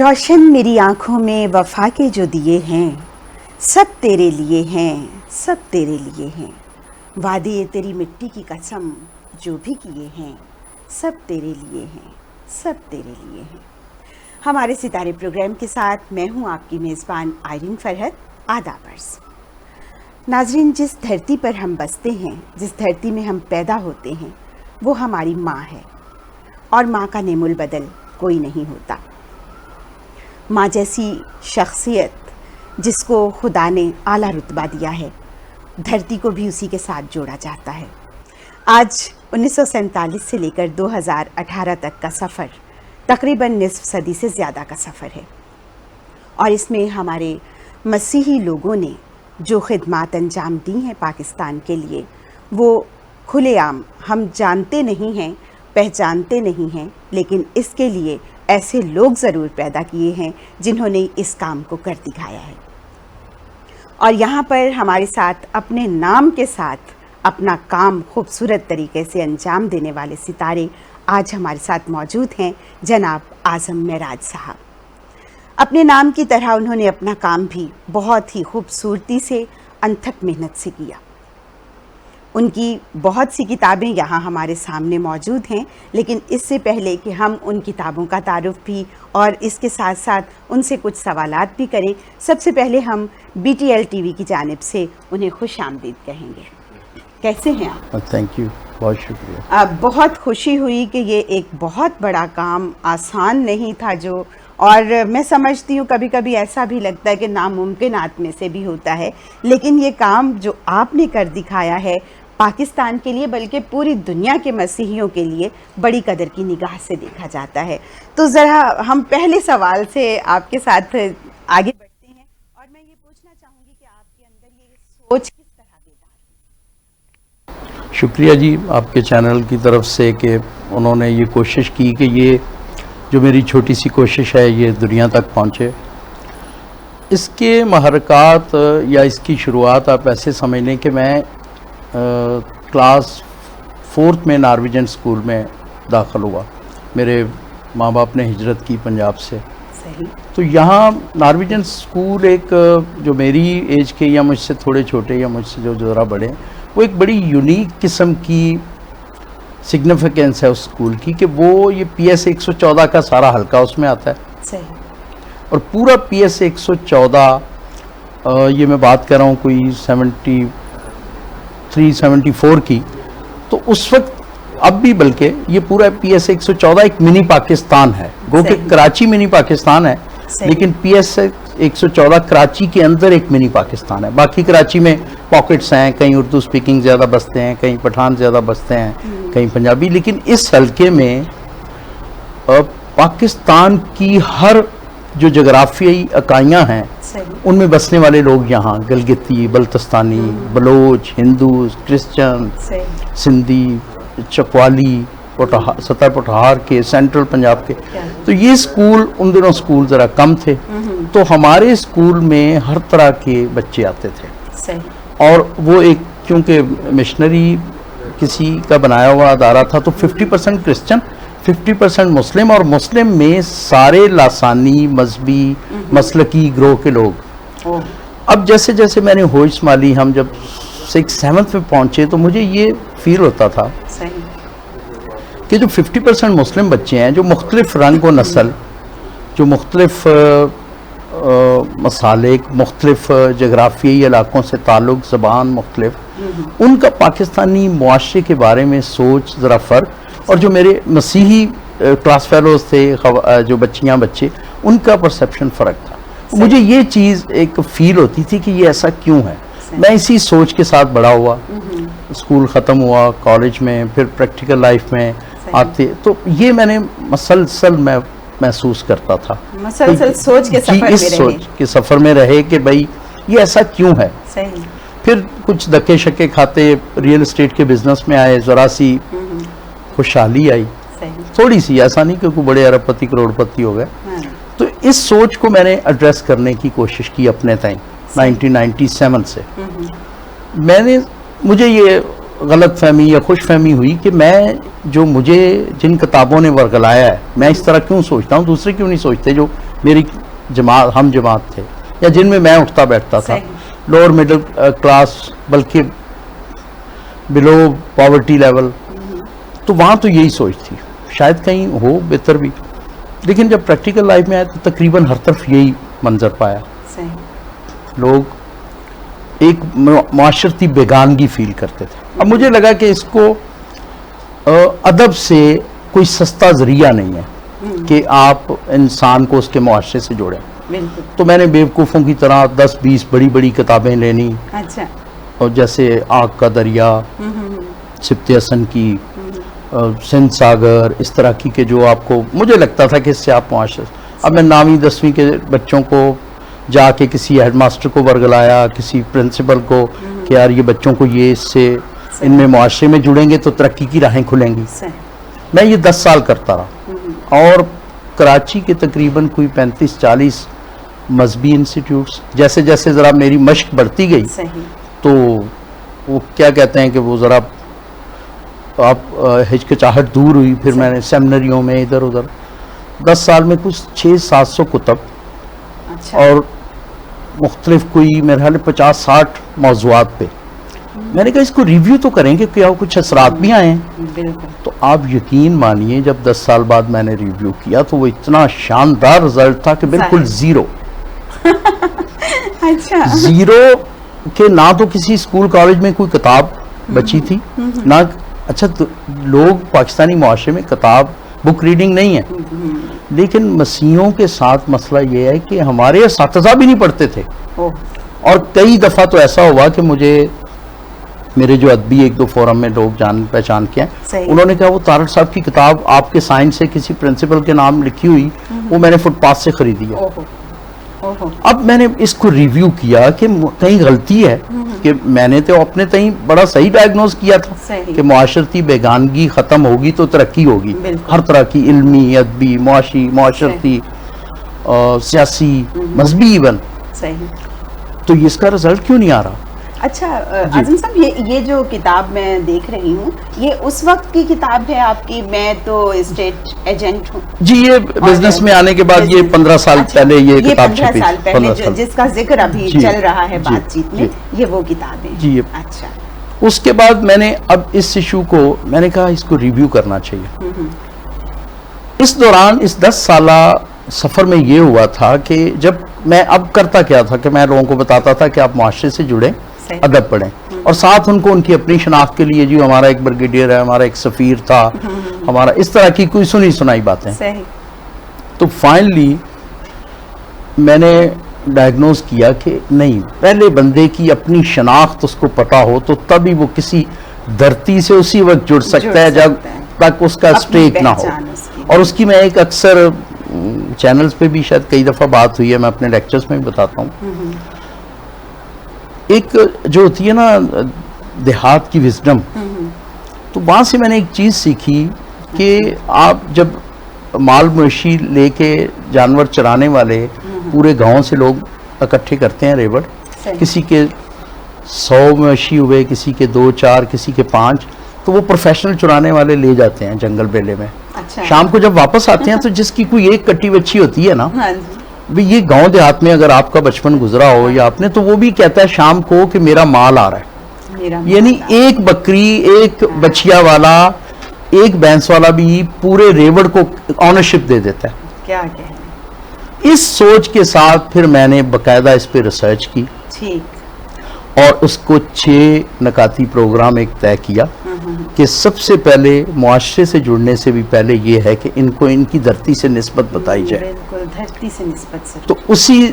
रोशन मेरी आँखों में वफा के जो दिए हैं, सब तेरे लिए हैं, सब तेरे लिए हैं। वादे ये तेरी मिट्टी की कसम जो भी किए हैं, सब तेरे लिए हैं, सब तेरे लिए हैं। हमारे सितारे प्रोग्राम के साथ मैं हूँ आपकी मेज़बान आयरीन फरहत। आदाबर्स नाजरीन, जिस धरती पर हम बसते हैं, जिस धरती में हम पैदा होते हैं, वो हमारी माँ है और माँ का नेमुल बदल कोई नहीं होता। माँ जैसी शख्सियत जिसको खुदा ने आला रुतबा दिया है, धरती को भी उसी के साथ जोड़ा जाता है। आज 1947 से लेकर 2018 तक का सफ़र तकरीबन निस्फ सदी से ज़्यादा का सफ़र है और इसमें हमारे मसीही लोगों ने जो खिदमात अंजाम दी हैं पाकिस्तान के लिए, वो खुलेआम हम जानते नहीं हैं, पहचानते नहीं हैं, लेकिन इसके लिए ऐसे लोग ज़रूर पैदा किए हैं जिन्होंने इस काम को कर दिखाया है। और यहाँ पर हमारे साथ अपने नाम के साथ अपना काम खूबसूरत तरीके से अंजाम देने वाले सितारे आज हमारे साथ मौजूद हैं। जनाब आज़म मेराज साहब, अपने नाम की तरह उन्होंने अपना काम भी बहुत ही खूबसूरती से, अनथक मेहनत से किया। उनकी बहुत सी किताबें यहाँ हमारे सामने मौजूद हैं, लेकिन इससे पहले कि हम उन किताबों का तारुफ भी और इसके साथ साथ उनसे कुछ सवालात भी करें, सबसे पहले हम BTL TV की जानिब से उन्हें खुश आमदीद कहेंगे। कैसे हैं आप? थैंक यू, बहुत शुक्रिया। बहुत खुशी हुई कि ये एक बहुत बड़ा काम, आसान नहीं था जो, और मैं समझती हूँ कभी कभी ऐसा भी लगता है कि नामुमकिनात में से भी होता है, लेकिन ये काम जो आपने कर दिखाया है पाकिस्तान के लिए, बल्कि पूरी दुनिया के मसीहियों के लिए बड़ी कदर की निगाह से देखा जाता है। तो ज़रा हम पहले सवाल से आपके साथ आगे बढ़ते हैं और मैं ये पूछना चाहूँगी कि आपके अंदर ये सोच किस तरह बेदार हुई? शुक्रिया जी आपके चैनल की तरफ से कि उन्होंने ये कोशिश की कि ये जो मेरी छोटी सी कोशिश है ये दुनिया तक पहुँचे। इसके महरकात या इसकी शुरुआत आप ऐसे समझ लें कि मैं क्लास 4th में नॉर्वेजियन स्कूल में दाखिल हुआ। मेरे माँ बाप ने हिजरत की पंजाब से। सही। तो यहाँ नॉर्वेजियन स्कूल एक जो मेरी एज के या मुझसे थोड़े छोटे या मुझसे जो ज़रा बड़े, वो एक बड़ी यूनिक किस्म की सिग्निफिकेंस है उस स्कूल की कि वो ये PS 114 का सारा हल्का उसमें आता है। सही। और पूरा PS 114 ये मैं बात कर रहा हूँ कोई 73-74 की, तो उस वक्त अब भी बल्कि ये पूरा PS 114 एक मिनी पाकिस्तान है। गो कि कराची मिनी पाकिस्तान है, लेकिन PS 114 कराची के अंदर एक मिनी पाकिस्तान है। बाकी कराची में पॉकेट्स हैं, कहीं उर्दू स्पीकिंग ज़्यादा बसते हैं, कहीं पठान ज़्यादा बसते हैं, कहीं पंजाबी, लेकिन इस हल्के में पाकिस्तान की हर जो जगराफियाई इकाइयाँ हैं उनमें बसने वाले लोग यहाँ गलगिती, बल्तिस्तानी, बलोच, हिंदू, क्रिश्चियन, सिंधी, चकवाली, सतर पठार के, सेंट्रल पंजाब के। तो ये स्कूल, उन दिनों स्कूल ज़रा कम थे, तो हमारे स्कूल में हर तरह के बच्चे आते थे। और वो एक, क्योंकि मिशनरी किसी का बनाया हुआ अदारा था, तो 50% क्रिश्चियन, 50% मुस्लिम, और मुस्लिम में सारे लासानी मजहबी मसलकी ग्रोह के लोग। अब जैसे जैसे मैंने होश संभाली, हम जब 6th-7th में पहुंचे, तो मुझे ये फील होता था कि जो 50% मुस्लिम बच्चे हैं, जो मुख्तलिफ रंग व नस्ल, जो मुख्तलिफ मसालिक, मुख्तलिफ जगराफियाई इलाकों से ताल्लुक़, ज़बान मुख्तलिफ, उनका पाकिस्तानी मुआशरे के बारे में सोच ज़रा फ़र्क, और जो मेरे मसीही क्लास फेलोज़ थे, जो बच्चियाँ बच्चे, उनका परसेप्शन फ़र्क था। मुझे ये चीज़ एक फ़ील होती थी कि ये ऐसा क्यों है। मैं इसी सोच के साथ बड़ा हुआ, स्कूल ख़त्म हुआ, कॉलेज में, फिर प्रैक्टिकल लाइफ में आते, तो ये मैंने मसलसल मैं महसूस करता था, मसलसल सोच के सफ़र में इस सोच के सफ़र में रहे कि भाई ये ऐसा क्यों है। सही। फिर कुछ धक्के शक्के खाते रियल एस्टेट के बिजनेस में आए, ज़रा सी खुशहाली आई, थोड़ी सी, ऐसा नहीं कि कोई बड़े अरबपति करोड़पति हो गए। तो इस सोच को मैंने एड्रेस करने की कोशिश की अपने ताईं 1997 से। मुझे ये गलत फहमी या खुश फहमी हुई कि मुझे जिन किताबों ने वर्गलाया है, मैं इस तरह क्यों सोचता हूँ, दूसरे क्यों नहीं सोचते जो मेरी जमात, हम जमात थे या जिनमें मैं उठता बैठता था, लोअर मिडिल क्लास, बल्कि बिलो पॉवर्टी लेवल, तो वहाँ तो यही सोच थी, शायद कहीं हो बेहतर भी। लेकिन जब प्रैक्टिकल लाइफ में आया तो तकरीबन हर तरफ यही मंजर पाया। लोग एक माशरती बेगानगी फील करते थे। अब मुझे लगा कि इसको अदब से कोई सस्ता जरिया नहीं है कि आप इंसान को उसके मुआशरे से जोड़ें। तो मैंने बेवकूफ़ों की तरह 10-20 बड़ी बड़ी किताबें लेनी। अच्छा। और जैसे आग का दरिया, सिप्ते हसन की, सिंध सागर, इस तरह की के जो आपको मुझे लगता था कि इससे आप मुआशरे। अब मैं 9वीं 10वीं के बच्चों को जाके किसी हेडमास्टर को वर्गलाया, किसी प्रिंसिपल को कि यार ये बच्चों को ये इससे इनमें मुआशरे में जुड़ेंगे तो तरक्की की राहें खुलेंगी। मैं ये 10 साल करता रहा और कराची के तकरीबन कोई 35-40 मजहबी इंस्टीट्यूट्स, जैसे जैसे ज़रा मेरी मश्क बढ़ती गई तो वो क्या कहते हैं कि वो ज़रा आप हिचकिचाहट दूर हुई। फिर मैंने सेमिनरियों में इधर उधर 10 साल में कुछ 600-700 कुतब और मुख्तलिफ कोई मेरे ख्याल 50-60 मौज़ूआत पे। मैंने कहा इसको रिव्यू तो करेंगे, क्या कुछ असरात भी आए हैं। तो आप यकीन मानिए जब 10 साल बाद मैंने रिव्यू किया तो वो इतना शानदार रिजल्ट था कि बिल्कुल ज़ीरो। अच्छा। ज़ीरो के ना तो किसी स्कूल कॉलेज में कोई किताब बची थी ना। अच्छा, तो लोग पाकिस्तानी मुआशरे में किताब बुक रीडिंग नहीं है, लेकिन मसीहों के साथ मसला ये है कि हमारे असातिज़ा भी नहीं पढ़ते थे। और कई दफ़ा तो ऐसा हुआ कि मुझे मेरे जो अदबी 1-2 फोरम में लोग जान पहचान के हैं, उन्होंने कहा वो तारक साहब की किताब आपके साइंस से किसी प्रिंसिपल के नाम लिखी हुई, वो मैंने फुटपाथ से खरीदी है। अब मैंने इसको रिव्यू किया कि कहीं गलती है कि मैंने तो अपने तहीं बड़ा सही डायग्नोज किया था कि मुआशरती बेगानगी ख़त्म होगी तो तरक्की होगी, हर तरह की इल्मी, अदबी, मुआशी, मुआशरती, सियासी, मजहबी इवन। तो इसका रिजल्ट क्यों नहीं आ रहा? अच्छा आज़म साहब, ये जो किताब मैं देख रही हूँ ये उस वक्त की किताब है आपकी? मैं तो स्टेट एजेंट हूँ जी। ये बिजनेस में आने के बाद ये 15 साल पहले ये किताब छपी। 15 साल पहले जिसका जिक्र अभी चल रहा है बातचीत में, ये वो किताब है जी। अच्छा। उसके बाद मैंने अब इस इशू को मैंने कहा इसको रिव्यू करना चाहिए। इस दौरान इस 10 साला सफ़र में ये हुआ था कि जब मैं अब करता क्या था कि मैं लोगों को बताता था कि आप मुआशरे से जुड़े, अदब पढ़ें, और साथ उनको उनकी अपनी शनाख्त के लिए जी हमारा एक ब्रिगेडियर है, हमारा एक सफ़ीर था, हमारा इस तरह की कोई सुनी सुनाई बातें। तो फाइनली मैंने डायग्नोज किया कि नहीं, पहले बंदे की अपनी शनाख्त उसको पता हो तो तभी वो किसी धरती से उसी वक्त जुड़ सकता है जब तक उसका स्ट्रेक ना हो। और उसकी मैं एक अक्सर चैनल्स पे भी शायद कई दफ़ा बात हुई है, मैं अपने लेक्चर्स में भी बताता हूँ। एक जो होती है ना देहात की विजडम, तो वहाँ से मैंने एक चीज़ सीखी कि आप जब माल मवेशी लेके जानवर चराने वाले पूरे गांव से लोग इकट्ठे करते हैं रेवड़, किसी के 100 मवेशी हुए, किसी के 2-4, किसी के 5, तो वो प्रोफेशनल चुराने वाले ले जाते हैं जंगल बेले में। अच्छा। शाम को जब वापस आते हैं तो जिसकी कोई एक कट्टी बच्ची होती है ना, भी ये गांव देहात में अगर आपका बचपन गुजरा हो या आपने, तो वो भी कहता है शाम को कि मेरा माल आ रहा है। यानी एक बकरी, एक बछिया वाला, एक भैंस वाला भी पूरे रेवड़ को ऑनरशिप दे देता है। क्या कहना। इस सोच के साथ फिर मैंने बकायदा इस पे रिसर्च की। ठीक। और उसको 6 नकाती प्रोग्राम एक तय किया कि सबसे पहले मुआशरे से जुड़ने से भी पहले ये है कि इनको इनकी धरती से निस्बत बताई जाए। बिल्कुल, धरती से निस्बत से। तो उसी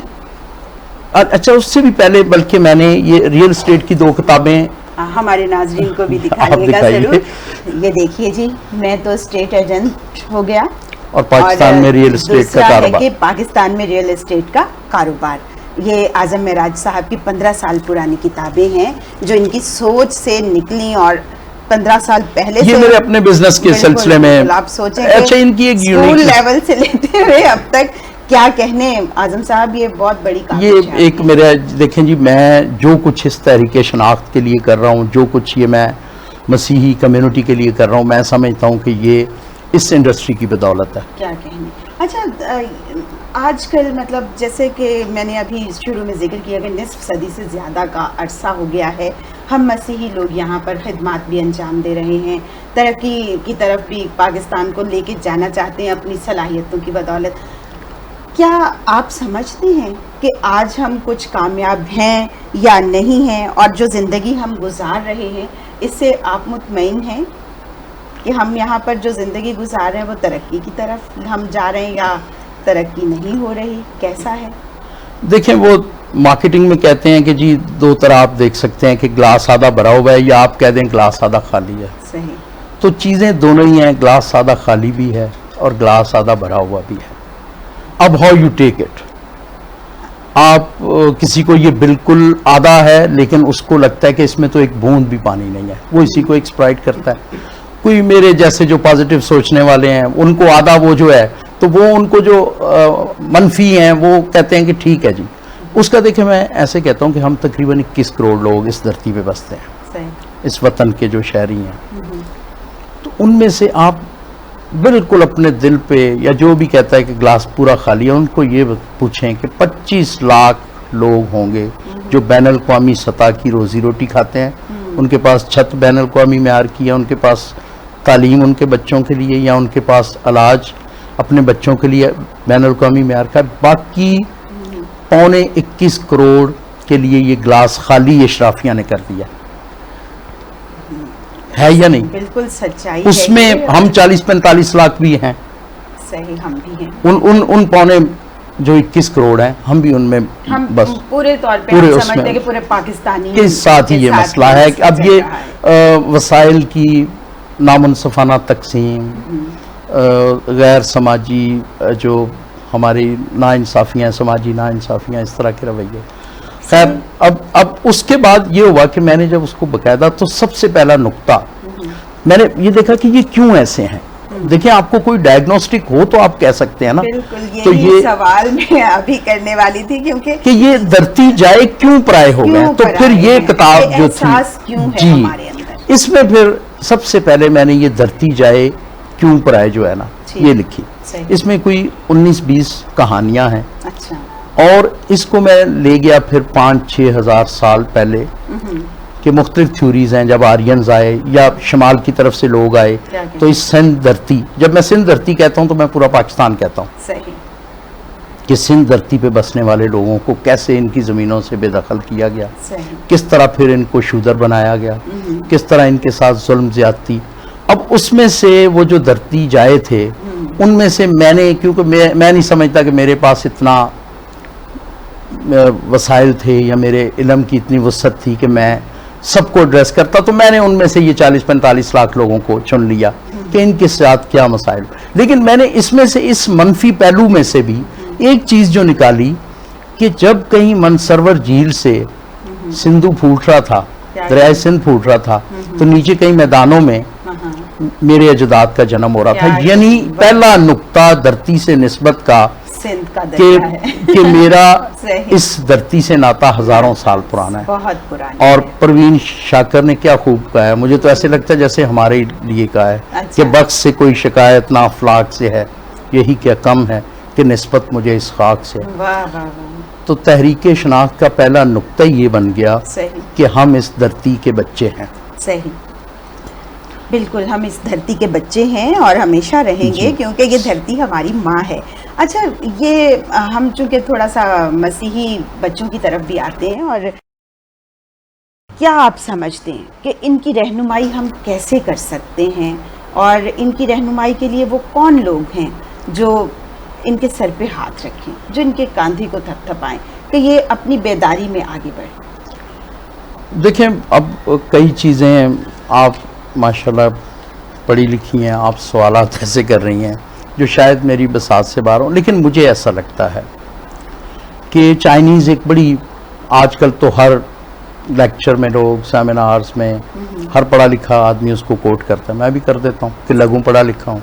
अच्छा, उससे भी पहले बल्कि मैंने ये रियल एस्टेट की 2 किताबें हमारे नाज़रीन को भी दिखाइएगा जरूर। ये देखिए जी, मैं तो स्टेट एजेंट हो गया और पाकिस्तान में रियल एस्टेट का कारोबार। पाकिस्तान में रियल एस्टेट का कारोबार, ये आज़म मेराज साहब की 15 साल पुरानी किताबें हैं जो इनकी सोच से निकली और 15 साल पहले ये से मेरे अपने बिजनेस के सिलसिले में आप सोचें। अच्छा, इनकी एक स्कूल लेवल से लेते हुए अब तक क्या कहने आज़म साहब, ये बहुत बड़ी ये एक मेरा देखें जी, मैं जो कुछ इस तहरीक शनाख्त के लिए कर रहा हूँ, जो कुछ ये मैं मसीही कम्युनिटी के लिए कर रहा हूँ, मैं समझता हूँ कि ये इस इंडस्ट्री की बदौलत है। क्या कहने। अच्छा आजकल मतलब जैसे कि मैंने अभी शुरू में जिक्र किया कि निस्फ सदी से ज़्यादा का अरसा हो गया है, हम मसीही लोग यहाँ पर खिदमात भी अंजाम दे रहे हैं, तरक्की की तरफ भी पाकिस्तान को लेके जाना चाहते हैं अपनी सलाहियतों की बदौलत। क्या आप समझते हैं कि आज हम कुछ कामयाब हैं या नहीं हैं, और जो ज़िंदगी हम गुजार रहे हैं इससे आप मुतमईन हैं कि हम यहाँ पर जो ज़िंदगी गुजार रहे हैं वो तरक्की की तरफ हम जा रहे हैं या तरक्की नहीं हो रही, कैसा है? देखें, वो मार्केटिंग में कहते हैं कि जी दो तरह आप देख सकते हैं कि ग्लास आधा भरा हुआ है या आप कह दें ग्लास आधा खाली है। सही। तो चीज़ें दोनों ही हैं, ग्लास आधा खाली भी है और ग्लास आधा भरा हुआ भी है। अब हाउ यू टेक इट। आप किसी को ये बिल्कुल आधा है लेकिन उसको लगता है कि इसमें तो एक बूंद भी पानी नहीं है, वो इसी को एक्सप्लॉइट करता है। कोई मेरे जैसे जो पॉजिटिव सोचने वाले हैं उनको आधा वो जो है, तो वो उनको जो मनफी हैं वो कहते हैं कि ठीक है जी उसका। देखिए, मैं ऐसे कहता हूँ कि हम तकरीबन 21 करोड़ लोग इस धरती पे बसते हैं, सही। इस वतन के जो शहरी हैं, तो उनमें से आप बिल्कुल अपने दिल पे, या जो भी कहता है कि ग्लास पूरा खाली है, उनको ये पूछें कि 25 लाख लोग होंगे जो बैनुल-अक़वामी सतह की रोजी रोटी खाते हैं, उनके पास छत बैनुल-अक़वामी मेयार की है, उनके पास तालीम उनके बच्चों के लिए, या उनके पास इलाज अपने बच्चों के लिए बैनुल-अक़वामी मेयार का। बाकी 21 करोड़ के लिए ये ग्लास खाली इशराफिया ने कर दिया है या नहीं? बिल्कुल सच्चाई उसमें है। हम 40-45 लाख भी हैं, सही, हम भी हैं। उन पौने जो 21 करोड़ हैं हम भी उनमें, हम बस पूरे तौर पे पूरे हम उसमें समझते हैं कि पूरे पाकिस्तानी के साथ ही ये मसला है कि अब ये वसाइल की नामुनसफाना तकसीम, गैर समाजी जो हमारी नाइंसाफ़ियाँ, समाजी नाइंसाफ़ियाँ, इस तरह के रवैये। खैर, अब उसके बाद ये हुआ कि मैंने जब उसको बकायदा, तो सबसे पहला नुक्ता मैंने ये देखा कि ये क्यों ऐसे हैं। देखिए, आपको कोई डायग्नोस्टिक हो तो आप कह सकते हैं ना। बिल्कुल, तो ये सवाल मैं अभी करने वाली थी, क्योंकि कि ये धरती जाए क्यों पराए हो गए। तो फिर ये किताब जो थी क्यों है जी हमारे अंदर, इसमें फिर सबसे पहले मैंने ये धरती जाए क्यों पराए जो है ना ये लिखी। इसमें कोई 19-20 कहानियां हैं। अच्छा। और इसको मैं ले गया फिर 5-6 हज़ार साल पहले कि मुख्तलिफ थ्योरीज हैं। जब आर्यंस आए या शमाल की तरफ से लोग आए, तो इस सिंध धरती, जब मैं सिंध धरती कहता हूँ तो मैं पूरा पाकिस्तान कहता हूँ, सही, कि सिंध धरती पे बसने वाले लोगों को कैसे इनकी ज़मीनों से बेदखल किया गया, सही, किस तरह फिर इनको शूदर बनाया गया, किस तरह इनके साथ जुल्म ज़्यादती। अब उसमें से वो जो धरती जाए थे, उनमें से मैंने, क्योंकि मैं नहीं समझता कि मेरे पास इतना वसाइल थे या मेरे इल्म की इतनी वसअत थी कि मैं सबको एड्रेस करता, तो मैंने उनमें से ये 40-45 लाख लोगों को चुन लिया कि इनके साथ क्या मसाइल। लेकिन मैंने इसमें से, इस मनफी पहलू में से भी एक चीज़ जो निकाली कि जब कहीं मनसरवर झील से सिंधु फूट रहा था, दरिया सिंध फूट रहा था, तो नीचे कई मैदानों में मेरे अजदाद का जन्म हो रहा था। यानी पहला नुक्ता धरती से निस्बत का सिंध का दरिया है कि मेरा इस धरती से नाता हजारों साल पुराना है, बहुत पुराना। और परवीन शाकर ने क्या खूब कहा है, मुझे तो ऐसे लगता है जैसे हमारे लिए कहा है। अच्छा। कि बख्श से कोई शिकायत ना अफलाक से है, यही क्या कम है कि निस्बत मुझे इस खाक से। वाह वाह वाह। तो तहरीक शनाख्त का पहला नुक्ता ये बन गया सही, कि हम इस धरती के बच्चे हैं। सही, बिल्कुल, हम इस धरती के बच्चे हैं और हमेशा रहेंगे, क्योंकि ये धरती हमारी माँ है। अच्छा, ये हम चूँकि थोड़ा सा मसीही बच्चों की तरफ भी आते हैं, और क्या आप समझते हैं कि इनकी रहनुमाई हम कैसे कर सकते हैं, और इनकी रहनुमाई के लिए वो कौन लोग हैं जो इनके सर पे हाथ रखें, जो इनके कांधे को थपथपाएं कि ये अपनी बेदारी में आगे बढ़े? देखें, अब कई चीज़ें आप माशाल्लाह पढ़ी लिखी हैं, आप सवालात ऐसे कर रही हैं जो शायद मेरी बसात से बाहर हो, लेकिन मुझे ऐसा लगता है कि चाइनीज़ एक बड़ी, आजकल तो हर लेक्चर में लोग, सेमिनार्स में हर पढ़ा लिखा आदमी उसको कोट करता है, मैं भी कर देता हूँ कि लगूँ पढ़ा लिखा हूँ।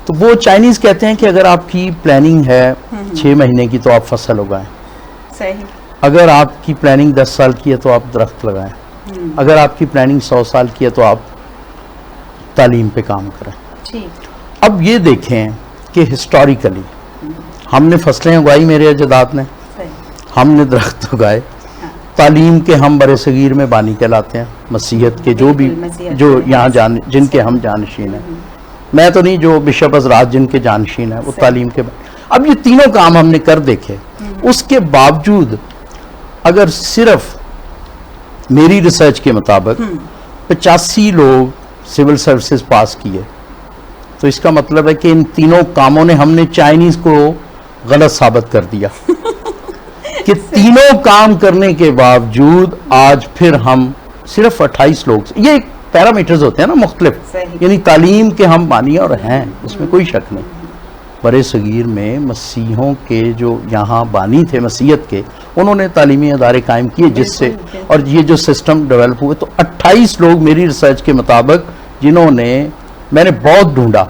तो वो चाइनीज़ कहते हैं कि अगर आपकी प्लानिंग है 6 महीने की तो आप फसल उगाएं, सही, अगर आपकी प्लानिंग 10 साल की है तो आप दरख्त लगाएं, अगर आपकी प्लानिंग 100 साल की है तो आप तालीम पे काम करें। ठीक। अब ये देखें कि हिस्टोरिकली हमने फसलें उगाई मेरे अजदाद ने, हमने दरख्त उगाए, तालीम के हम बड़े सगीर में बानी कहलाते हैं, मसीहत के जो भी जो यहाँ जिनके हम जानशीन हैं, मैं तो नहीं, जो बिशप हज़रात जिनके जानशीन हैं वो तालीम के। अब ये तीनों काम हमने कर देखे, उसके बावजूद अगर सिर्फ मेरी रिसर्च के मुताबिक 85 लोग सिविल सर्विसेज पास किए, तो इसका मतलब है कि इन तीनों कामों ने हमने चाइनीज को गलत साबित कर दिया कि तीनों काम करने के बावजूद आज फिर हम सिर्फ 28 लोग, ये पैरामीटर्स होते हैं ना मुख्तलिफ, यानी तालीम के हम बानी और हैं, इसमें कोई शक नहीं। बड़े सगीर में मसीहों के जो यहाँ बानी थे मसीहत के, उन्होंने तालीमी अदारे कायम किए जिससे, और ये जो सिस्टम डेवलप हुए, तो 28 लोग मेरी रिसर्च के मुताबिक जिन्होंने, मैंने बहुत ढूंढा,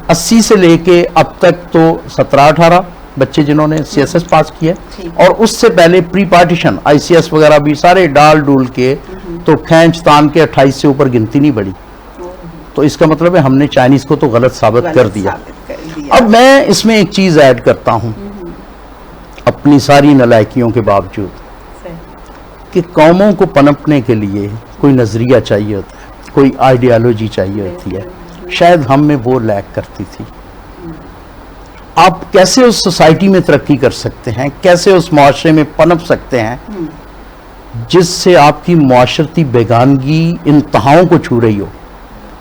80 से लेके अब तक तो 17-18 बच्चे जिन्होंने CSS पास किया, और उससे पहले प्री पार्टीशन ICS वगैरह भी सारे डाल डूल के तो खींच तान के 28 से ऊपर गिनती नहीं बढ़ी। तो इसका मतलब है हमने चाइनीज को तो गलत साबित कर दिया। अब मैं इसमें एक चीज ऐड करता हूं, अपनी सारी नालायकियों के बावजूद, कि कौमों को पनपने के लिए कोई नजरिया चाहिए होता है, कोई आइडियोलॉजी चाहिए होती है, शायद हम में वो लैक करती थी। आप कैसे उस सोसाइटी में तरक्की कर सकते हैं, कैसे उस मुआशरे में पनप सकते हैं जिससे आपकी मुआशरती बेगानगी इंतहाओं को छू रही हो,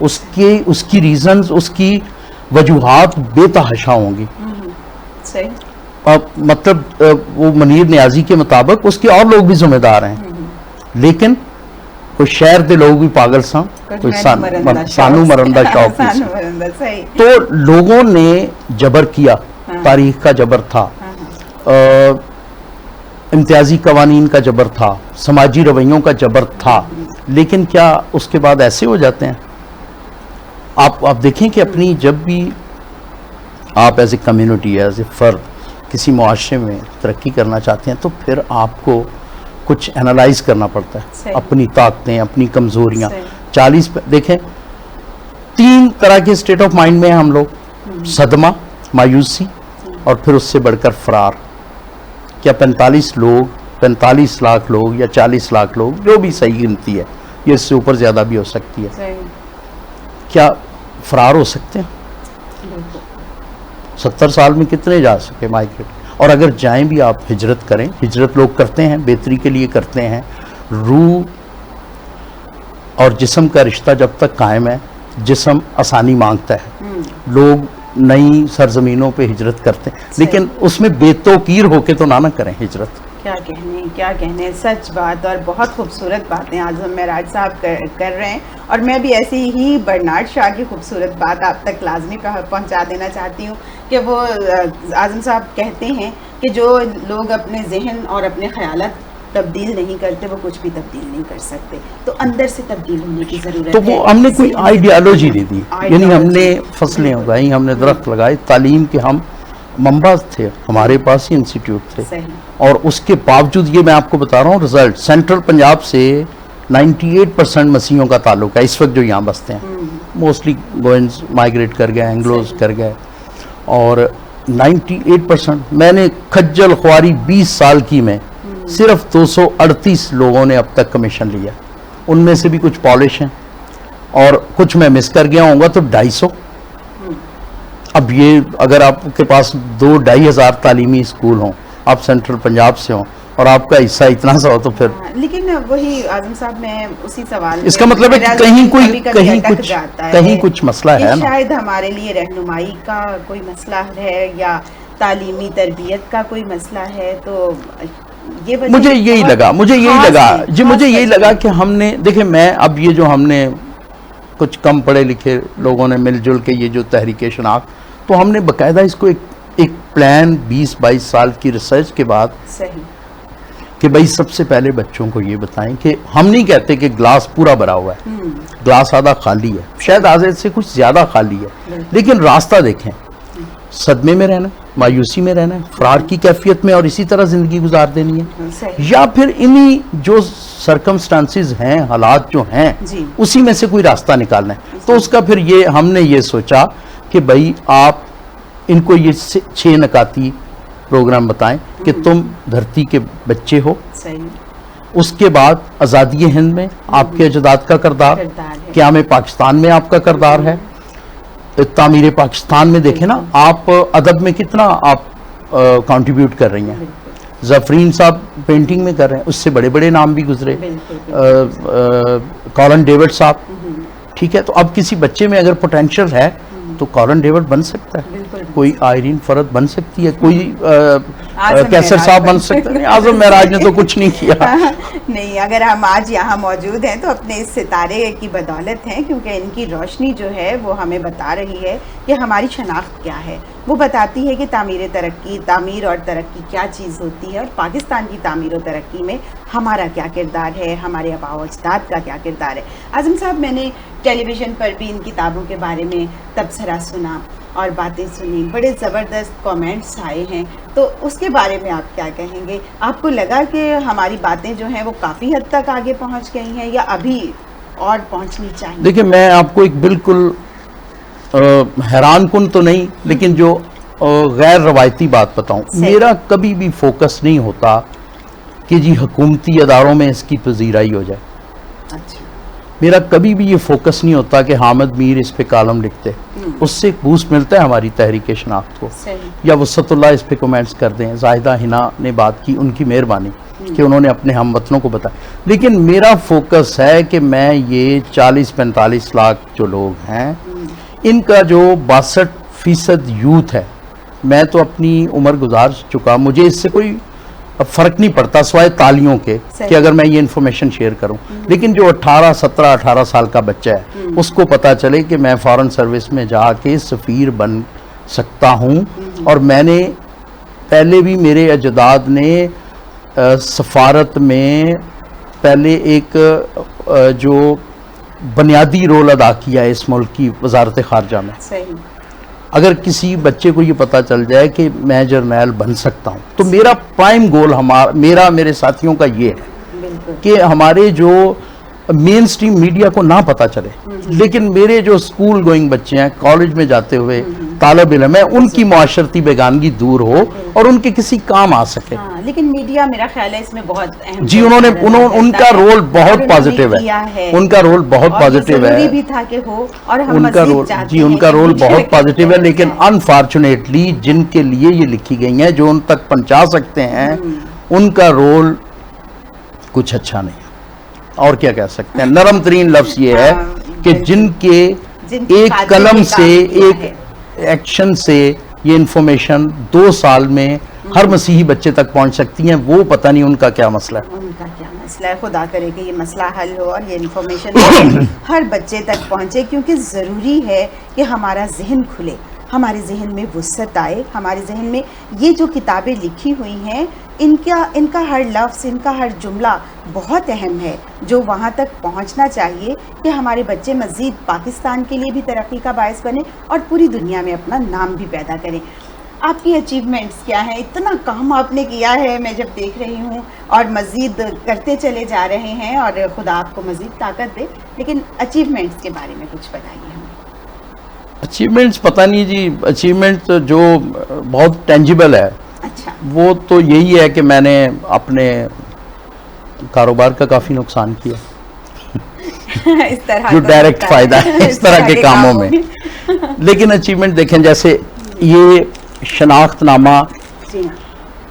उसकी रीजंस, उसकी वजूहात बेतहाशा होंगी। सही। मतलब वो मुनीर नियाजी के मुताबिक उसके और लोग भी जिम्मेदार हैं, लेकिन कोई शहर के लोग भी पागल सा, कोई सानू मरंदा शौक। तो लोगों ने जबर किया, तारीख का जबर था, इम्तियाजी कवानीन का जबर था, समाजी रवैयों का जबर था, लेकिन क्या उसके बाद ऐसे हो जाते हैं? आप देखें कि अपनी, जब भी आप as a community, as a फर्द किसी मुआशरे में तरक्की करना चाहते हैं, तो फिर आपको कुछ एनालाइज करना पड़ता है, अपनी ताकतें, अपनी कमजोरियां। 40 देखें, 3 तरह के स्टेट ऑफ माइंड में हम लोग, सदमा, मायूसी, और फिर उससे बढ़कर फरार। क्या 45 लाख लोग या 40 लाख लोग, जो भी सही गिनती है, ये इससे ऊपर ज्यादा भी हो सकती है, क्या फरार हो सकते हैं? 70 साल में कितने जा सके माइग्रेट? और अगर जाएं भी, आप हिजरत करें, हिजरत लोग करते हैं, बेहतरी के लिए करते हैं। रूह और जिस्म का रिश्ता जब तक कायम है, जिस्म आसानी मांगता है, लोग नई सरजमीनों पे हिजरत करते हैं, लेकिन उसमें बेतौकीर होके तो ना करें हिजरत। क्या कहने, सच बात, और बहुत खूबसूरत बातें आज हम महराज साहब कर रहे हैं, और मैं भी ऐसी ही बर्नार्ड शाह की खूबसूरत बात आप तक लाजमी पहुंचा देना चाहती हूँ कि वो आज़म साहब कहते हैं कि जो लोग अपने जहन और अपने ख्यालात तब्दील नहीं करते, वो कुछ भी तब्दील नहीं कर सकते। तो अंदर से तब्दील होने की ज़रूरत है। तो वो हमने कोई आइडियोलॉजी नहीं दी, यानी हमने फसलें उगाई, हमने दरख्त लगाए, तालीम के हम मंबाज थे, हमारे पास ही इंस्टीट्यूट थे, और उसके बावजूद ये मैं आपको बता रहा हूँ रिजल्ट, सेंट्रल पंजाब से 98% मसीहों का ताल्लुक है इस वक्त जो यहाँ बसते हैं। मोस्टली गोइंस माइग्रेट कर गए, एंग्लोज कर गए, और 98% मैंने खज्जल ख्वारी 20 साल की में सिर्फ 238 लोगों ने अब तक कमीशन लिया, उनमें से भी कुछ पॉलिश हैं और कुछ मैं मिस कर गया होऊंगा, तो 250। अब ये अगर आपके पास 2-2.5 हज़ार तालीमी स्कूल हों, आप सेंट्रल पंजाब से हों, और आपका हिस्सा इतना सा हो, तो फिर लेकिन वही आज़म साहब, मैं उसी सवाल, इसका मतलब है कहीं कुछ मसला है ना, शायद हमारे लिए रहनुमाई का कोई मसला है या तालीमी तरबियत का कोई मसला है। तो ये मुझे यही लगा कि हमने, देखिए मैं अब ये जो हमने कुछ कम पढ़े लिखे लोगों ने मिलजुल के ये जो तहरीक शनाख्त, तो हमने बाकायदा इसको एक प्लान 20-22 साल की रिसर्च के बाद, सही, कि भाई सबसे पहले बच्चों को ये बताएं कि हम नहीं कहते कि ग्लास पूरा भरा हुआ है, ग्लास आधा खाली है, शायद आधे से कुछ ज्यादा खाली है, लेकिन रास्ता देखें, सदमे में रहना, मायूसी में रहना है, फरार की कैफियत में और इसी तरह जिंदगी गुजार देनी है, या फिर इन्हीं जो सरकमस्टांसिस हैं, हालात जो हैं, उसी में से कोई रास्ता निकालना है। तो उसका फिर ये हमने ये सोचा कि भाई आप इनको ये 6 नकाती प्रोग्राम बताएं कि तुम धरती के बच्चे हो। सही। उसके बाद आज़ादी हिंद में आपके अजदाद का किरदार, क्या में पाकिस्तान में आपका किरदार है, तामीर पाकिस्तान में देखें ना आप अदब में कितना आप कंट्रीब्यूट कर रही हैं। ज़फरीन साहब पेंटिंग में कर रहे हैं, उससे बड़े बड़े नाम भी गुजरे, कॉलन डेविड साहब, ठीक है। तो अब किसी बच्चे में अगर पोटेंशियल है तो कॉलन डेविड बन सकता है, कोई आयरीन फरद बन सकती है, कोई कैसर साहब बन सकता है। आज़म महराज ने तो कुछ नहीं किया। नहीं, अगर हम आज यहाँ मौजूद हैं तो अपने इस सितारे की बदौलत हैं, क्योंकि इनकी रोशनी जो है वो हमें बता रही है कि हमारी शनाख्त क्या है। वो बताती है कि तामीर और तरक्की क्या चीज़ होती है, और पाकिस्तान की तामीर और तरक्की में हमारा क्या किरदार है, हमारे आबाओ अजदाद का क्या किरदार है। आज़म साहब, मैंने टेलीविज़न पर भी इन किताबों के बारे में तबसरा सुना और बातें सुनी, बड़े ज़बरदस्त कमेंट्स आए हैं, तो उसके बारे में आप क्या कहेंगे? आपको लगा कि हमारी बातें जो हैं वो काफ़ी हद तक आगे पहुंच गई हैं या अभी और पहुंचनी चाहिए? देखिए, मैं आपको एक बिल्कुल हैरान कुन तो नहीं, लेकिन जो गैर रवायती बात बताऊं, मेरा कभी भी फोकस नहीं होता कि जी हुकूमती अदारों में इसकी पजीराई हो जाए। अच्छा। मेरा कभी भी ये फोकस नहीं होता कि हामिद मीर इस पे कॉलम लिखते, उससे एक बूस्ट मिलता है हमारी तहरीक शनाख्त को, या वसतुल्लाह इस पे कमेंट्स कर दें। जाहिदा हिना ने बात की, उनकी मेहरबानी कि उन्होंने अपने हम वतनों को बताया, लेकिन मेरा फोकस है कि मैं ये 40-45 लाख जो लोग हैं, इनका जो 62% यूथ है, मैं तो अपनी उम्र गुजार चुका, मुझे इससे कोई फ़र्क नहीं पड़ता सिवाय तालियों के कि अगर मैं ये इन्फॉर्मेशन शेयर करूं, लेकिन जो 18 साल का बच्चा है उसको पता चले कि मैं फ़ॉरेन सर्विस में जाके सफ़ीर बन सकता हूं। और मैंने पहले भी, मेरे अजदाद ने सफारत में पहले एक जो बुनियादी रोल अदा किया है इस मुल्क की वजारत खारजा में। सही। अगर किसी बच्चे को ये पता चल जाए कि मैं जर्नैल बन सकता हूँ, तो मेरा प्राइम गोल मेरे साथियों का ये है कि हमारे जो मेन स्ट्रीम मीडिया को ना पता चले, लेकिन मेरे जो स्कूल गोइंग बच्चे हैं, कॉलेज में जाते हुए तालब इल्म है, उनकी मुआशरती बेगानगी दूर हो और उनके किसी काम आ सके। हाँ, लेकिन मीडिया मेरा ख्याल है इसमें बहुत अहम जी, उनका रोल बहुत पॉजिटिव है, उनका रोल बहुत पॉजिटिव है, भी था कि हो, और हम उनका रोल, जी उनका रोल बहुत पॉजिटिव है, लेकिन अनफॉर्चुनेटली जिनके लिए ये लिखी गई हैं, जो उन तक पहुंचा सकते हैं, उनका रोल कुछ अच्छा नहीं है। और क्या कह सकते हैं, नरम तरीन लफ्ज़ ये है कि जिनके एक कलम से, एक एक्शन से ये इंफॉर्मेशन 2 साल में हर मसीही बच्चे तक पहुंच सकती हैं, वो पता नहीं उनका क्या मसला है। उनका क्या मसला है, खुदा करे कि ये मसला हल हो और ये इंफॉर्मेशन हर बच्चे तक पहुंचे, क्योंकि ज़रूरी है कि हमारा जहन खुले, हमारे जहन में वुसअत आए, हमारे जहन में ये जो किताबें लिखी हुई हैं, इनका हर लफ्ज़, इनका हर जुमला बहुत अहम है, जो वहाँ तक पहुँचना चाहिए कि हमारे बच्चे मज़ीद पाकिस्तान के लिए भी तरक्की का बायस बने और पूरी दुनिया में अपना नाम भी पैदा करें। आपकी अचीवमेंट्स क्या हैं? इतना काम आपने किया है, मैं जब देख रही हूँ, और मज़ीद करते चले जा रहे हैं, और खुदा आपको मज़ीद ताकत दे, लेकिन अचीवमेंट्स के बारे में कुछ बताइए हमें। अचीवमेंट्स पता नहीं जी, अचीवमेंट जो बहुत टेंजिबल है, अच्छा, वो तो यही है कि मैंने अपने कारोबार का काफ़ी नुकसान किया इस तरह जो डायरेक्ट फ़ायदा है इस तरह के कामों में। लेकिन अचीवमेंट देखें, जैसे ये शनाख्तनामा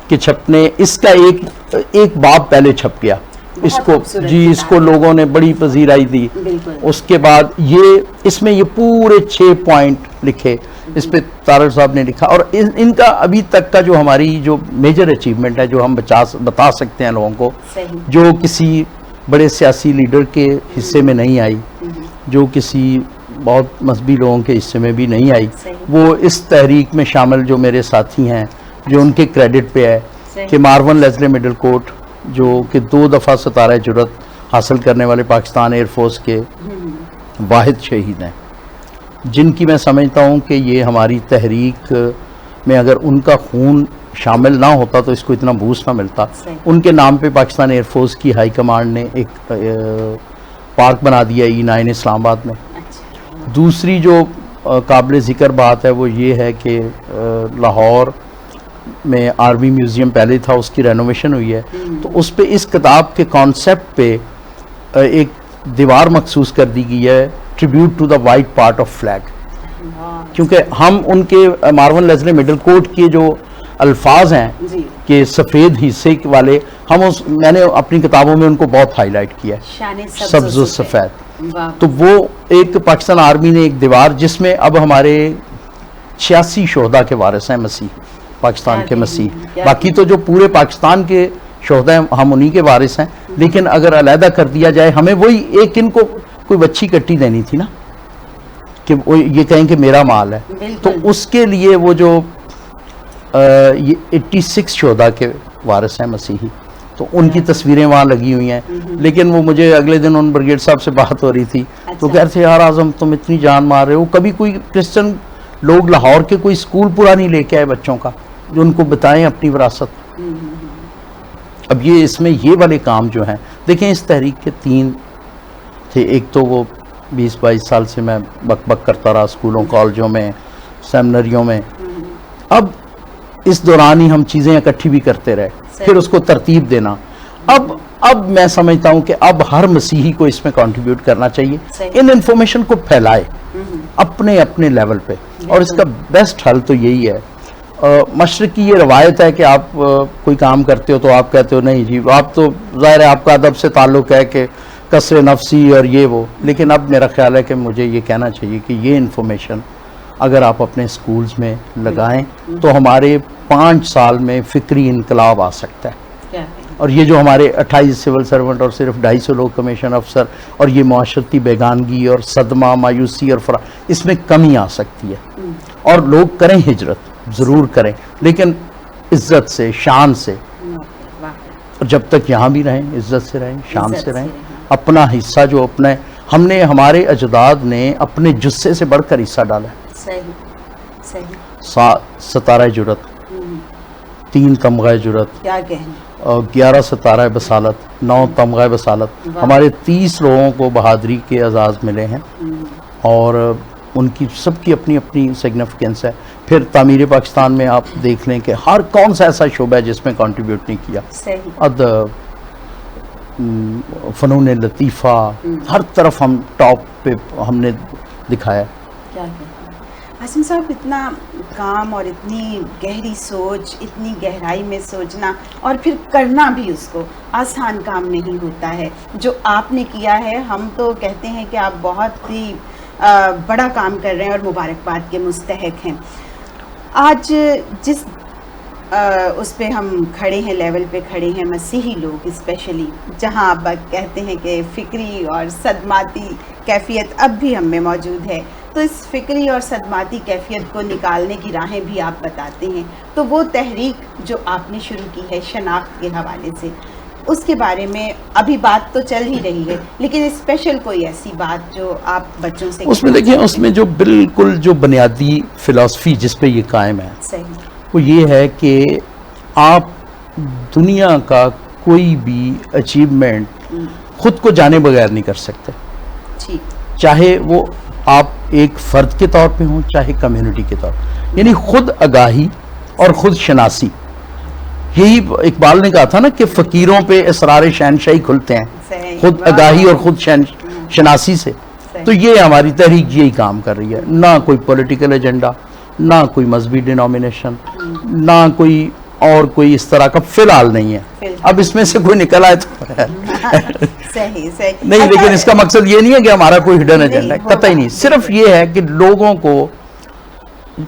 के छपने, इसका एक बाब पहले छप गया, इसको जी, इसको लोगों ने बड़ी पजीराई दी। उसके बाद इसमें ये पूरे 6 पॉइंट लिखे, इस पे तारड़ साहब ने लिखा, और इनका अभी तक का जो हमारी जो मेजर अचीवमेंट है, जो हम बता सकते हैं लोगों को, जो किसी बड़े सियासी लीडर के हिस्से में नहीं आई, जो किसी बहुत मजहबी लोगों के हिस्से में भी नहीं आई, वो इस तहरीक में शामिल जो मेरे साथी हैं, जो उनके क्रेडिट पे है कि मार्वन लेस्ले मिडल कोट, जो कि 2 दफ़ा सितारा जुरत हासिल करने वाले पाकिस्तान एयरफोर्स के वाहिद शहीद हैं, जिनकी मैं समझता हूँ कि ये हमारी तहरीक में अगर उनका खून शामिल ना होता तो इसको इतना बूस्ट ना मिलता। उनके नाम पे पाकिस्तान एयरफोर्स की हाई कमांड ने एक पार्क बना दिया E9 इस्लामाबाद में। दूसरी जो काबिल ज़िक्र बात है वो ये है कि लाहौर में आर्मी म्यूज़ियम पहले था, उसकी रेनोवेशन हुई है, तो उस पे इस किताब के कॉन्सेप्ट पे एक दीवार मखसूस कर दी गई है, tribute to the white part of flag, क्योंकि हम उनके मार्वन लेस्ले मिडल कोर्ट के जो अल्फाज हैं कि सफ़ेद हिस्से वाले, मैंने अपनी किताबों में उनको बहुत हाईलाइट किया है, सब्ज़ सफ़ेद। तो वो एक पाकिस्तान आर्मी ने एक दीवार जिसमें अब हमारे 86 शोहदा के वारिस हैं मसीह, पाकिस्तान के मसीह, बाकी तो जो पूरे पाकिस्तान के शोहदा हैं हम उन्हीं के वारिस हैं, लेकिन अगर अलहदा कर दिया जाए, हमें वही एक इनको कोई बच्ची कट्टी देनी थी ना कि वो ये कहें कि मेरा माल है, तो उसके लिए वो जो ये 86 शोहदा के वारिस हैं मसीही, तो उनकी तस्वीरें वहाँ लगी हुई हैं। लेकिन वो मुझे अगले दिन उन ब्रिगेड साहब से बात हो रही थी, तो कह रहे थे यार आज़म तुम इतनी जान मार रहे हो, कभी कोई क्रिश्चियन लोग लाहौर के कोई स्कूल पूरा नहीं लेके आए बच्चों का जो उनको बताएं अपनी विरासत। अब ये इसमें ये वाले काम जो हैं, देखें इस तहरीक के 3 थे, एक तो वो 20-22 साल से मैं बक करता रहा स्कूलों कॉलेजों में सेमिनरियों में, अब इस दौरान ही हम चीज़ें इकट्ठी भी करते रहे, फिर उसको तरतीब देना। अब मैं समझता हूँ कि अब हर मसीही को इसमें कंट्रीब्यूट करना चाहिए, इन इंफॉर्मेशन को फैलाए अपने अपने लेवल पे, और इसका बेस्ट हल तो यही है। मशरक़ की ये रवायत है कि आप कोई काम करते हो तो आप कहते हो नहीं जी, आप तो ज़ाहिर है आपका अदब से ताल्लुक़ है कि कसरे नफसी और ये वो, लेकिन अब मेरा ख्याल है कि मुझे ये कहना चाहिए कि ये इन्फॉर्मेशन अगर आप अपने स्कूल्स में लगाएं तो हमारे 5 साल में फ़िक्री इनकलाब आ सकता है। और ये जो हमारे 28 सिविल सर्वेंट और सिर्फ 250 लोग कमीशन अफसर, और ये माशरती बेगानगी और सदमा मायूसी और इसमें कमी आ सकती है, और लोग करें हिजरत, ज़रूर करें, लेकिन इज़्ज़त से, शान से, और जब तक यहाँ भी रहें इज़्ज़त से रहें, शान से रहें, अपना हिस्सा जो अपने हमने हमारे अजदाद ने अपने जुस्से से बढ़कर हिस्सा डाला है। सही 17 जुरत, 3 तमग़े जुरत, क्या कहने, 11 17 बसालत, 9 तमग़े बसालत, हमारे 30 लोगों को बहादुरी के एजाज़ मिले हैं, और उनकी सबकी अपनी अपनी सिग्निफिकेंस है। फिर तामीर पाकिस्तान में आप देख लें कि हर कौन सा ऐसा शोबा है जिसमें कंट्रीब्यूट नहीं किया, अदब, फ़नून लतीफ़ा, हर तरफ हम टॉप पे हमने दिखाया। क्या आसिम साहब, इतना काम और इतनी गहरी सोच, इतनी गहराई में सोचना और फिर करना भी उसको आसान काम नहीं होता है जो आपने किया है। हम तो कहते हैं कि आप बहुत ही बड़ा काम कर रहे हैं और मुबारकबाद के मुस्तहक हैं। आज जिस उस पे हम खड़े हैं, लेवल पे खड़े हैं, मसीही लोग स्पेशली, जहां आप कहते हैं कि फ़िक्री और सदमाती कैफियत अब भी हम में मौजूद है, तो इस फ़िक्री और सदमाती कैफियत को निकालने की राहें भी आप बताते हैं। तो वो तहरीक जो आपने शुरू की है शनाख्त के हवाले से, उसके बारे में अभी बात तो चल ही रही है, लेकिन स्पेशल कोई ऐसी बात जो आप बच्चों से उसमें देखिए, उसमें जो बिल्कुल जो बुनियादी फ़िलासफ़ी जिस पे ये कायम है, सही, वो ये है कि आप दुनिया का कोई भी अचीवमेंट खुद को जाने बगैर नहीं कर सकते, चाहे वो आप एक फ़र्द के तौर पे हों, चाहे कम्युनिटी के तौर पे, यानी खुद आगाही और खुद शनासी। यही इकबाल ने कहा था ना कि फ़कीरों पे इसरार शहनशाही खुलते हैं, खुद आगाही और खुद शनासी से। तो ये हमारी तहरीक यही काम कर रही है, ना कोई पॉलिटिकल एजेंडा, ना कोई मजहबी डिनोमिनेशन, ना कोई और कोई इस तरह का फिलहाल नहीं है। अब इसमें से कोई निकल आए तो सही नहीं, लेकिन इसका मकसद ये नहीं है कि हमारा कोई हिडन एजेंडा है, कतई नहीं। सिर्फ ये है कि लोगों को,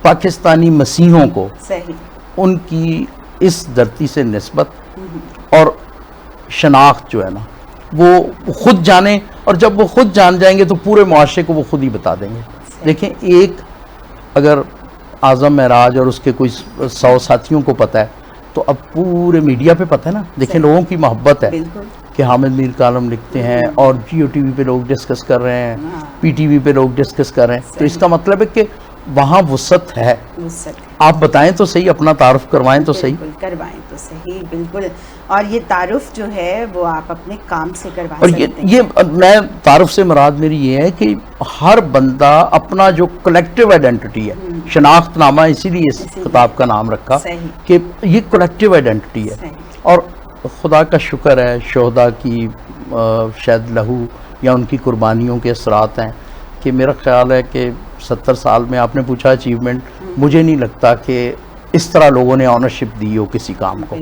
पाकिस्तानी मसीहों को, उनकी इस धरती से निस्बत और शनाख्त जो है ना, वो खुद जाने, और जब वो खुद जान जाएंगे तो पूरे मुआशरे को वो खुद ही बता देंगे। देखें, एक अगर आज़म महराज और उसके कोई 100 साथियों को पता है, तो अब पूरे मीडिया पे पता है ना। देखें, लोगों की मोहब्बत है कि हामिद मीर कालम लिखते हैं और GOTV पे लोग डिस्कस कर रहे हैं, PTV पे लोग डिस्कस कर रहे हैं, तो इसका मतलब है कि वहाँ वुसअत है। वुसअत है। आप बताएं तो सही, अपना तारुफ करवाएं तो सही। बिल्कुल करवाएं तो सही, बिल्कुल। और ये तारुफ जो है वो आप अपने काम से करवा और सकते हैं। ये मैं तारुफ से मुराद मेरी ये है कि हर बंदा अपना जो कलेक्टिव आइडेंटिटी है, शनाख्तनामा इसीलिए इस किताब का नाम रखा कि ये कलेक्टिव आइडेंटिटी है। और खुदा का शुक्र है शोहदा की शायद लहू या उनकी कुर्बानियों के असरात हैं कि मेरा ख्याल है कि 70 साल में, आपने पूछा अचीवमेंट, मुझे नहीं लगता कि इस तरह लोगों ने ऑनरशिप दी हो किसी काम को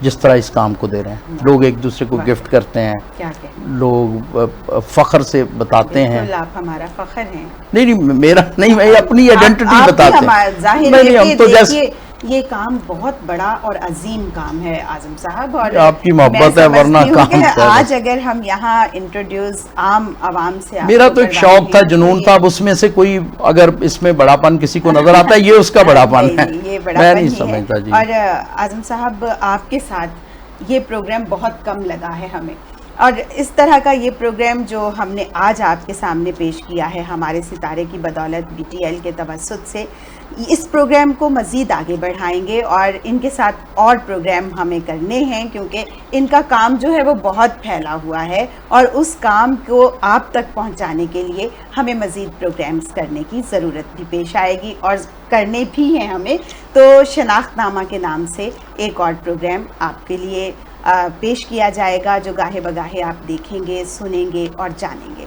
जिस तरह इस काम को दे रहे हैं। लोग एक दूसरे को गिफ्ट करते हैं, क्या लोग फख्र से बताते हैं। आप हमारा फख्र हैं। नहीं, मेरा नहीं, मैं अपनी आइडेंटिटी बताते हैं। हम तो जैसे ये काम बहुत बड़ा और अजीम काम है आजम साहब, और आपकी मोहब्बत है, वरना काम आज अगर हम यहाँ इंट्रोड्यूस आम आवाम से, मेरा तो एक शौक था, जुनून था, अब उसमें से कोई अगर इसमें बड़ापन किसी को नजर आता है, ये उसका बड़ापन है, ये मैं नहीं समझता जी। और आजम साहब आपके साथ ये प्रोग्राम बहुत कम लगा है हमें, और इस तरह का ये प्रोग्राम जो हमने आज आपके सामने पेश किया है हमारे सितारे की बदौलत BTL के तवस्सुत से, इस प्रोग्राम को मज़ीद आगे बढ़ाएंगे और इनके साथ और प्रोग्राम हमें करने हैं, क्योंकि इनका काम जो है वो बहुत फैला हुआ है और उस काम को आप तक पहुंचाने के लिए हमें मज़ीद प्रोग्राम्स करने की ज़रूरत भी पेश आएगी और करने भी हैं हमें। तो शनाख्तनामा के नाम से एक और प्रोग्राम आपके लिए पेश किया जाएगा जो गाहे बगाहे आप देखेंगे, सुनेंगे और जानेंगे।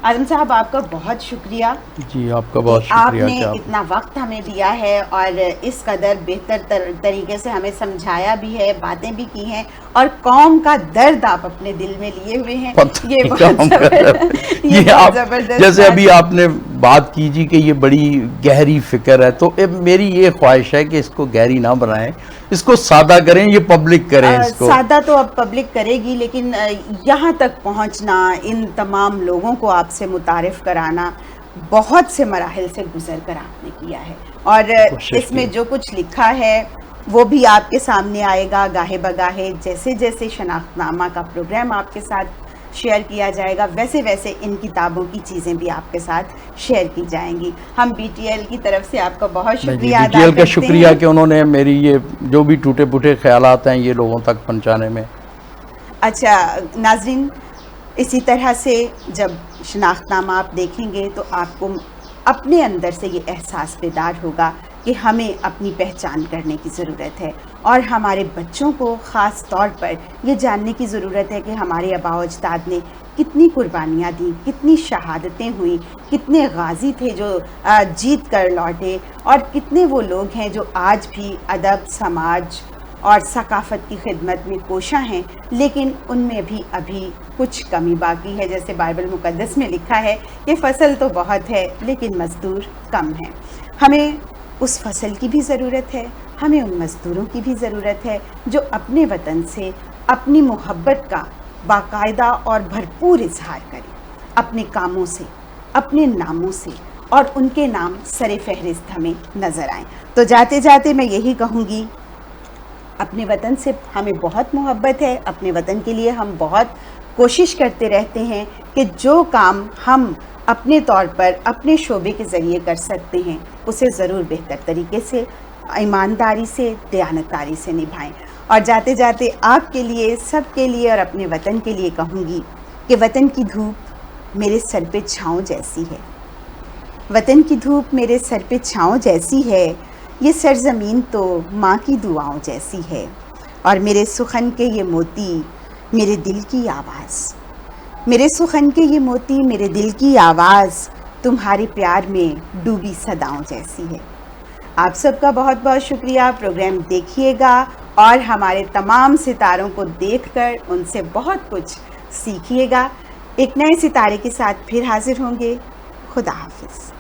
आजम साहब आपका बहुत शुक्रिया जी, आपका बहुत शुक्रिया आपने इतना वक्त हमें दिया है और इस कदर बेहतर तरीके से हमें समझाया भी है, बातें भी की हैं और कौम का दर्द आप अपने दिल में लिए हुए हैं। ये बहुत जबरदस्त। जैसे अभी आपने बात की जी कि ये बड़ी गहरी फिक्र है, तो मेरी ये ख्वाहिश है कि इसको गहरी ना बनाएं, इसको सादा करें, ये पब्लिक करें इसको। सादा तो अब पब्लिक करेगी, लेकिन यहाँ तक पहुँचना, इन तमाम लोगों को आपसे मुतारिफ कराना, बहुत से मराहिल से गुजर कर आपने किया है और इसमें जो कुछ लिखा है वो भी आपके सामने आएगा गाहे बगाहे। जैसे जैसे शनाख्तनामा का प्रोग्राम आपके साथ शेयर किया जाएगा, वैसे वैसे इन किताबों की चीज़ें भी आपके साथ शेयर की जाएंगी। हम BTL की तरफ से आपका बहुत शुक्रिया अदा करते हैं। BTL का शुक्रिया कि उन्होंने मेरी ये जो भी टूटे फूटे ख्यालात हैं ये लोगों तक पहुंचाने में। अच्छा नाज़रीन, इसी तरह से जब शनाख्तनामा आप देखेंगे तो आपको अपने अंदर से ये एहसास बेदार होगा कि हमें अपनी पहचान करने की ज़रूरत है और हमारे बच्चों को ख़ास तौर पर ये जानने की ज़रूरत है कि हमारे आबा व अजदाद ने कितनी कुर्बानियाँ दी, कितनी शहादतें हुई, कितने गाजी थे जो जीत कर लौटे और कितने वो लोग हैं जो आज भी अदब, समाज और सकाफ़त की खिदमत में कोशा हैं, लेकिन उनमें भी अभी कुछ कमी बाकी है। जैसे बाइबल मुक़द्दस में लिखा है कि फ़सल तो बहुत है लेकिन मज़दूर कम हैं। हमें उस फसल की भी ज़रूरत है, हमें उन मज़दूरों की भी ज़रूरत है जो अपने वतन से अपनी मोहब्बत का बाकायदा और भरपूर इजहार करें, अपने कामों से, अपने नामों से, और उनके नाम सरे फहरिस्त हमें नज़र आएँ। तो जाते जाते मैं यही कहूँगी, अपने वतन से हमें बहुत मोहब्बत है, अपने वतन के लिए हम बहुत कोशिश करते रहते हैं कि जो काम हम अपने तौर पर अपने शोबे के ज़रिए कर सकते हैं उसे ज़रूर बेहतर तरीके से, ईमानदारी से, दयानतदारी से निभाएं। और जाते जाते आपके लिए, सबके लिए और अपने वतन के लिए कहूँगी कि वतन की धूप मेरे सर पे छाँव जैसी है, वतन की धूप मेरे सर पे छाँव जैसी है, ये सरज़मीन तो माँ की दुआओं जैसी है, और मेरे सुखन के ये मोती मेरे दिल की आवाज़, मेरे सुखन के ये मोती मेरे दिल की आवाज़ तुम्हारे प्यार में डूबी सदाओं जैसी है। आप सबका बहुत बहुत शुक्रिया। प्रोग्राम देखिएगा और हमारे तमाम सितारों को देखकर उनसे बहुत कुछ सीखिएगा। एक नए सितारे के साथ फिर हाजिर होंगे। खुदा हाफिज़।